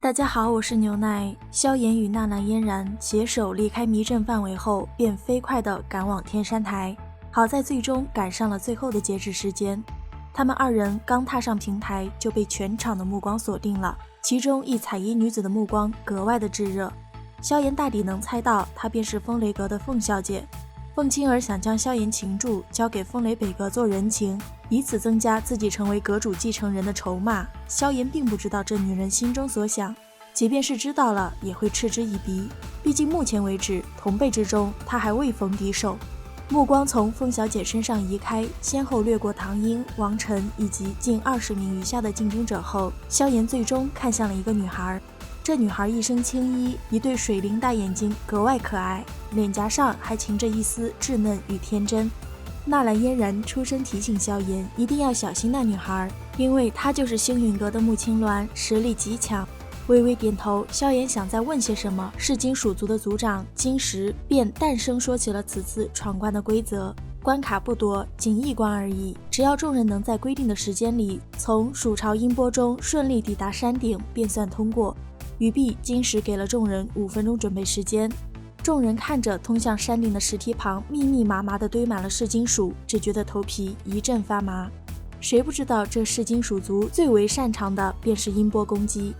大家好，我是牛奶。萧炎与纳兰嫣然携手离开迷阵范围后，便飞快地赶往天山台。好在最终赶上了最后的截止时间。他们二人刚踏上平台，就被全场的目光锁定了。其中一彩衣女子的目光格外的炙热。萧炎大抵能猜到，她便是风雷阁的凤小姐。凤青儿想将萧炎擒住，交给风雷北阁做人情，以此增加自己成为阁主继承人的筹码。萧炎并不知道这女人心中所想，即便是知道了，也会嗤之以鼻。毕竟目前为止，同辈之中，他还未逢敌手。目光从凤小姐身上移开，先后掠过唐英、王晨以及近20名余下的竞争者后，萧炎最终看向了一个女孩。这女孩一身青衣，一对水灵大眼睛格外可爱，脸颊上还噙着一丝稚嫩与天真。纳兰嫣然出声提醒萧炎一定要小心那女孩，因为她就是星陨阁的穆青鸾，实力极强。微微点头，萧炎想再问些什么，是金属族的族长金石便淡声说起了此次闯关的规则。关卡不多，仅1关而已，只要众人能在规定的时间里从蜀朝音波中顺利抵达山顶，便算通过。于毕，金石给了众人5分钟准备时间。众人看着通向山顶的石梯旁密密麻麻地堆满了噬金属，只觉得头皮一阵发麻。谁不知道这噬金属族最为擅长的便是音波攻击。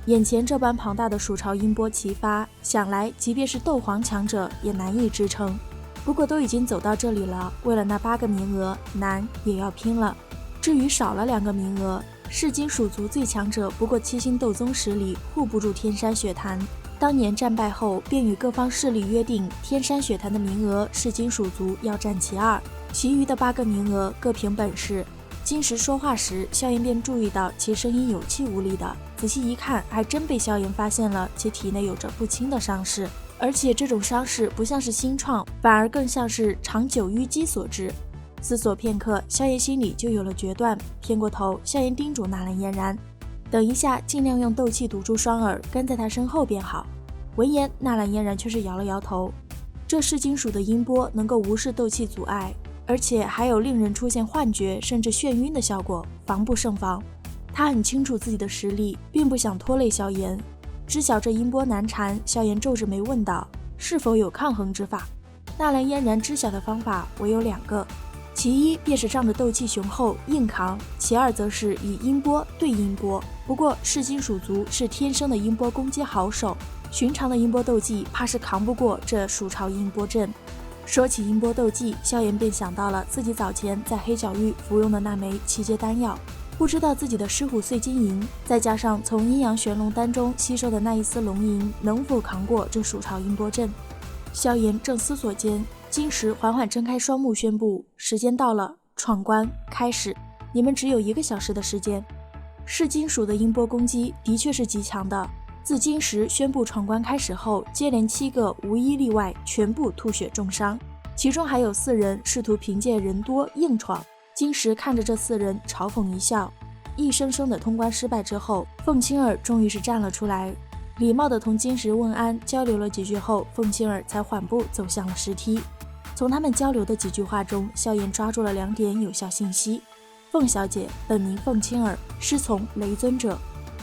眼前这般庞大的蜀朝音波齐发，想来即便是斗皇强者也难以支撑。不过都已经走到这里了，为了那8个名额，难也要拼了。至于少了2个名额，噬金属族最强者不过7星斗宗实力，护不住天山雪坛。当年战败后，便与各方势力约定，天山雪坛的名额噬金属族要占其2，其余的8个名额各凭本事。金石说话时，萧炎便注意到其声音有气无力的，仔细一看，还真被萧炎发现了其体内有着不轻的伤势，而且这种伤势不像是新创，反而更像是长久淤积所致。思索片刻，萧炎心里就有了决断，偏过头，萧炎叮嘱纳兰嫣然，等一下尽量用斗气堵住双耳，跟在他身后便好。闻言，纳兰嫣然却是摇了摇头，这噬金属的音波能够无视斗气阻碍，而且还有令人出现幻觉甚至眩晕的效果，防不胜防。他很清楚自己的实力，并不想拖累萧炎。知晓这音波难缠，萧炎皱着眉问道，是否有抗衡之法？纳兰嫣然知晓的方法唯有2个，其一便是仗着斗气雄厚硬扛，其2则是以音波对音波。不过噬金属族是天生的音波攻击好手，寻常的音波斗技怕是扛不过这蜀朝音波阵。说起音波斗技，萧炎便想到了自己早前在黑角域服用的那枚7阶丹药，不知道自己的狮虎碎金银，再加上从阴阳玄龙丹中吸收的那一丝龙银，能否扛过这蜀朝音波阵？萧炎正思索间，金石缓缓睁开双目，宣布时间到了，闯关开始，你们只有1个小时的时间。噬金属的音波攻击的确是极强的，自金石宣布闯关开始后，接连7个无一例外全部吐血重伤，其中还有4人试图凭借人多硬闯。金石看着这4人嘲讽一笑。一声声的通关失败之后，凤青儿终于是站了出来，礼貌地同金石问安，交流了几句后，凤青儿才缓步走向了石梯。从他们交流的几句话中，萧炎抓住了2点有效信息。凤小姐本名凤青儿，师从雷尊者。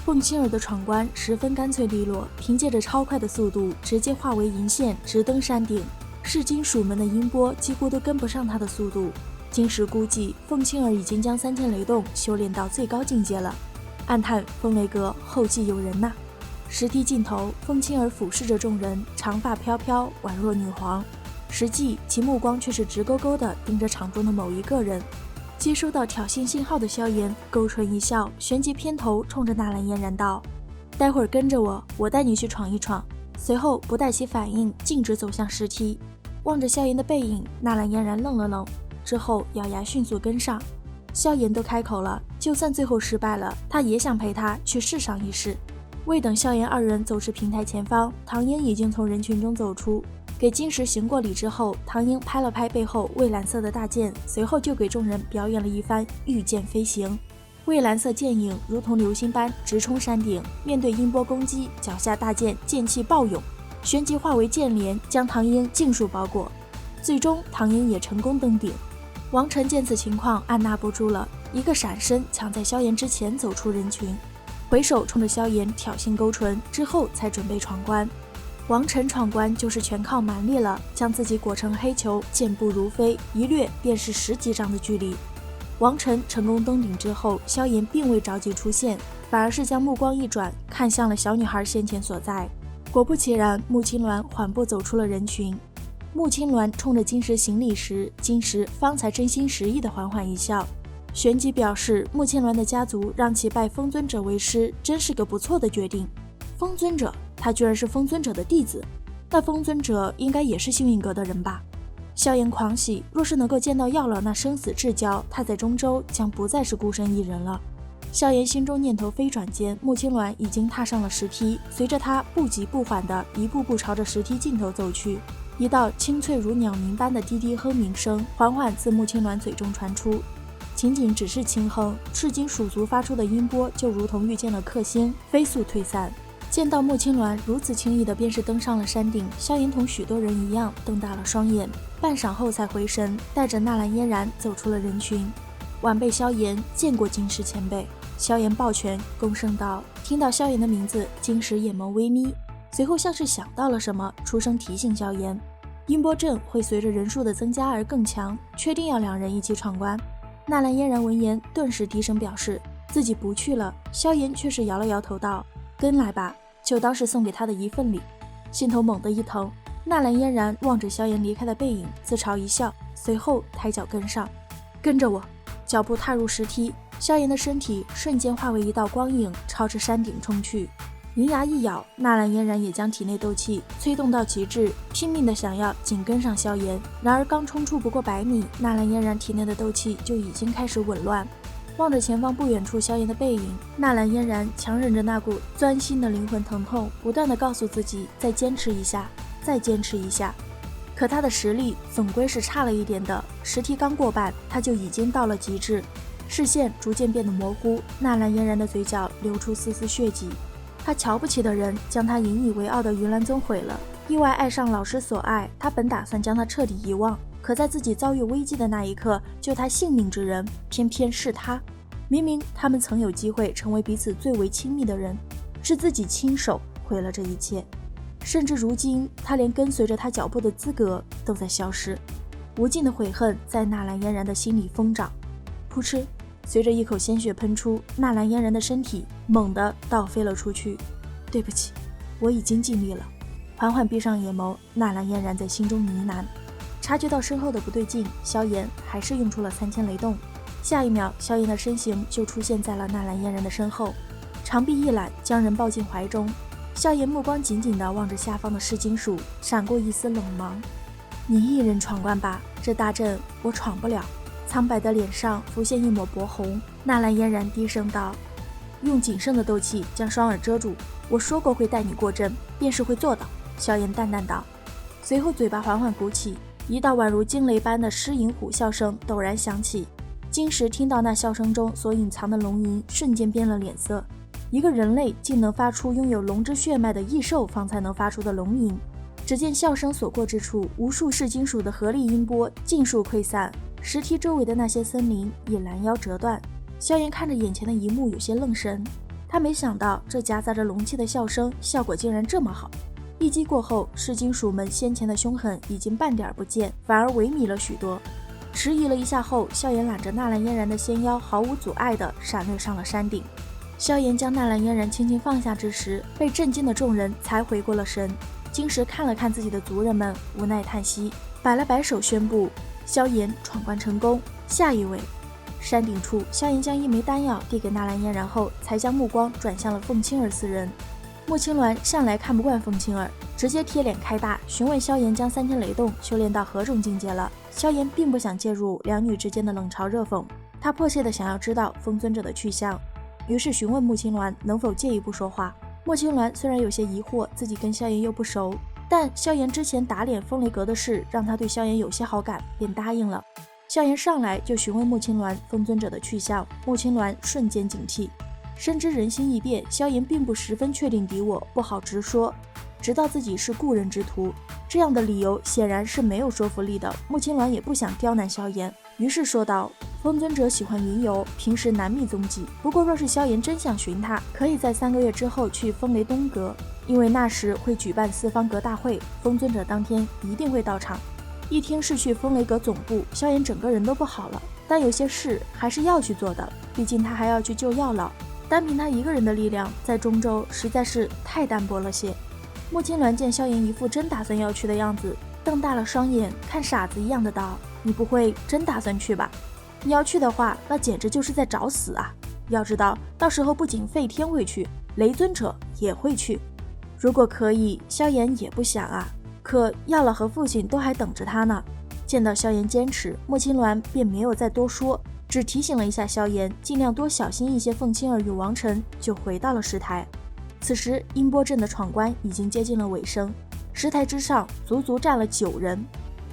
凤青儿的闯关十分干脆利落，凭借着超快的速度，直接化为银线直登山顶。噬金属们的音波几乎都跟不上她的速度。金石估计凤青儿已经将3000雷动修炼到最高境界了，暗叹风雷阁后继有人呐。石梯尽头，凤青儿俯视着众人，长发飘飘，宛若女皇，实际其目光却是直勾勾地盯着场中的某一个人。接收到挑衅信号的萧炎勾唇一笑，旋即偏头冲着纳兰嫣然道，待会儿跟着我，我带你去闯一闯。随后不待其反应，径直走向石梯。望着萧炎的背影，纳兰嫣然愣了愣，之后咬牙迅速跟上。萧炎都开口了，就算最后失败了，他也想陪他去试上一试。未等萧炎2人走至平台前方，唐英已经从人群中走出，给金石行过礼之后，唐英拍了拍背后蔚蓝色的大剑，随后就给众人表演了一番御剑飞行。蔚蓝色剑影如同流星般直冲山顶，面对音波攻击，脚下大剑剑气暴涌，旋即化为剑帘，将唐英尽数包裹。最终唐英也成功登顶。王晨见此情况按捺不住了，一个闪身抢在萧炎之前走出人群。回首冲着萧炎挑衅勾唇，之后才准备闯关。王晨闯关就是全靠蛮力了，将自己裹成黑球，健步如飞，一掠便是10几丈的距离。王晨成功登顶之后，萧炎并未着急出现，反而是将目光一转，看向了小女孩先前所在。果不其然，穆青鸾缓步走出了人群。穆青鸾冲着金石行礼时，金石方才真心实意地缓缓一笑。旋即表示，穆青鸾的家族让其拜风尊者为师，真是个不错的决定。风尊者，他居然是风尊者的弟子，那风尊者应该也是幸运阁的人吧？萧炎狂喜，若是能够见到药老那生死至交，他在中州将不再是孤身一人了。萧炎心中念头飞转间，穆青鸾已经踏上了石梯，随着他不急不缓地一步步朝着石梯尽头走去。一道清脆如鸟鸣般的低低哼鸣声缓缓自穆青鸾嘴中传出。仅仅只是轻哼，赤金鼠族发出的音波就如同遇见了克星，飞速退散。见到穆青鸾如此轻易的便是登上了山顶，萧炎同许多人一样瞪大了双眼，半晌后才回神，带着纳兰嫣然走出了人群。晚辈萧炎见过金石前辈。萧炎抱拳躬声道。听到萧炎的名字，金石眼眸微眯，随后像是想到了什么，出声提醒萧炎，音波阵会随着人数的增加而更强，确定要2人一起闯关。纳兰嫣然闻言顿时低声表示自己不去了。萧炎却是摇了摇头道，跟来吧，就当是送给他的一份礼。心头猛地一疼，纳兰嫣然望着萧炎离开的背影，自嘲一笑，随后抬脚跟上。跟着我。脚步踏入石梯，萧炎的身体瞬间化为一道光影，朝着山顶冲去。银牙一咬，纳兰嫣然也将体内斗气催动到极致，拼命的想要紧跟上萧炎。然而刚冲出不过100米，纳兰嫣然体内的斗气就已经开始紊乱。望着前方不远处萧炎的背影，纳兰嫣然强忍着那股钻心的灵魂疼痛，不断的告诉自己再坚持一下，再坚持一下。可他的实力总归是差了一点的，石梯刚过半，他就已经到了极致，视线逐渐变得模糊。纳兰嫣然的嘴角流出丝丝血迹。他瞧不起的人将他引以为傲的云岚宗毁了，意外爱上老师所爱，他本打算将他彻底遗忘，可在自己遭遇危机的那一刻，救他性命之人偏偏是他。明明他们曾有机会成为彼此最为亲密的人，是自己亲手毁了这一切。甚至如今，他连跟随着他脚步的资格都在消失。无尽的悔恨在纳兰嫣然的心里疯长。噗嗤，随着一口鲜血喷出，纳兰嫣然的身体猛地倒飞了出去。对不起，我已经尽力了。缓缓闭上眼眸，纳兰嫣然在心中呢喃。察觉到身后的不对劲，萧炎还是用出了3000雷动。下一秒，萧炎的身形就出现在了纳兰嫣然的身后，长臂一揽，将人抱进怀中。萧炎目光紧紧地望着下方的噬金属，闪过一丝冷芒。你一人闯关吧，这大阵我闯不了。苍白的脸上浮现一抹薄红。纳兰嫣然低声道，用仅剩的斗气将双耳遮住。我说过会带你过阵，便是会做到。萧炎淡淡道，随后嘴巴缓缓鼓起，一道宛如惊雷般的狮吟虎啸声陡然响起。金石听到那笑声中所隐藏的龙吟，瞬间变了脸色。一个人类竟能发出拥有龙之血脉的异兽方才能发出的龙吟。只见笑声所过之处，无数噬金属的合力音波尽数溃散，石梯周围的那些森林也拦腰折断。萧炎看着眼前的一幕，有些愣神。他没想到这夹杂着龙气的笑声效果竟然这么好。一击过后，噬金属们先前的凶狠已经半点不见，反而萎靡了许多。迟疑了一下后，萧炎揽着纳兰嫣然的纤腰，毫无阻碍地闪掠上了山顶。萧炎将纳兰嫣然轻轻放下之时，被震惊的众人才回过了神。金石看了看自己的族人们，无奈叹息，摆了摆手宣布萧炎闯关成功。下一位。山顶处，萧炎将一枚丹药递给纳兰嫣然后，才将目光转向了凤青儿4人。穆青鸾向来看不惯凤青儿，直接贴脸开大，询问萧炎将3000雷动修炼到何种境界了。萧炎并不想介入两女之间的冷嘲热讽，他迫切的想要知道风尊者的去向，于是询问穆青鸾能否借一步说话。穆青鸾虽然有些疑惑，自己跟萧炎又不熟，但萧炎之前打脸风雷阁的事让他对萧炎有些好感，便答应了。萧炎上来就询问穆青鸾风尊者的去向，穆青鸾瞬间警惕，深知人心易变，萧炎并不十分确定敌我，不好直说。直到自己是故人之徒。这样的理由显然是没有说服力的。穆青鸾也不想刁难萧炎，于是说道：“风尊者喜欢云游，平时难觅踪迹。不过若是萧炎真想寻他，可以在3个月之后去风雷东阁，因为那时会举办四方阁大会，风尊者当天一定会到场。”一听是去风雷阁总部，萧炎整个人都不好了。但有些事还是要去做的，毕竟他还要去救药老，单凭他一个人的力量，在中州实在是太单薄了些。穆青鸾见萧炎一副真打算要去的样子，瞪大了双眼，看傻子一样的道：“你不会真打算去吧？你要去的话，那简直就是在找死啊！要知道，到时候不仅废天会去，雷尊者也会去。如果可以，萧炎也不想啊，可药老和父亲都还等着他呢。”见到萧炎坚持，穆青鸾便没有再多说，只提醒了一下萧炎，尽量多小心一些凤青儿与王晨，就回到了石台。此时音波阵的闯关已经接近了尾声，石台之上足足站了9人，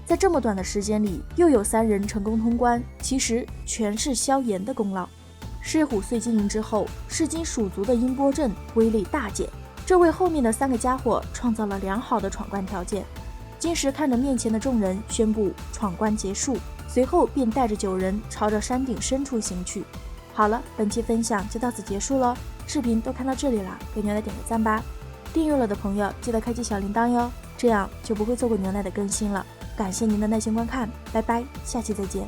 在这么短的时间里又有3人成功通关，其实全是萧炎的功劳。狮虎碎金营之后，噬金属族的音波阵威力大减，这为后面的3个家伙创造了良好的闯关条件。金石看着面前的众人，宣布闯关结束，随后便带着9人朝着山顶深处行去。好了，本期分享就到此结束了，视频都看到这里了，给牛奶点个赞吧。订阅了的朋友记得开启小铃铛哟，这样就不会错过牛奶的更新了。感谢您的耐心观看，拜拜，下期再见。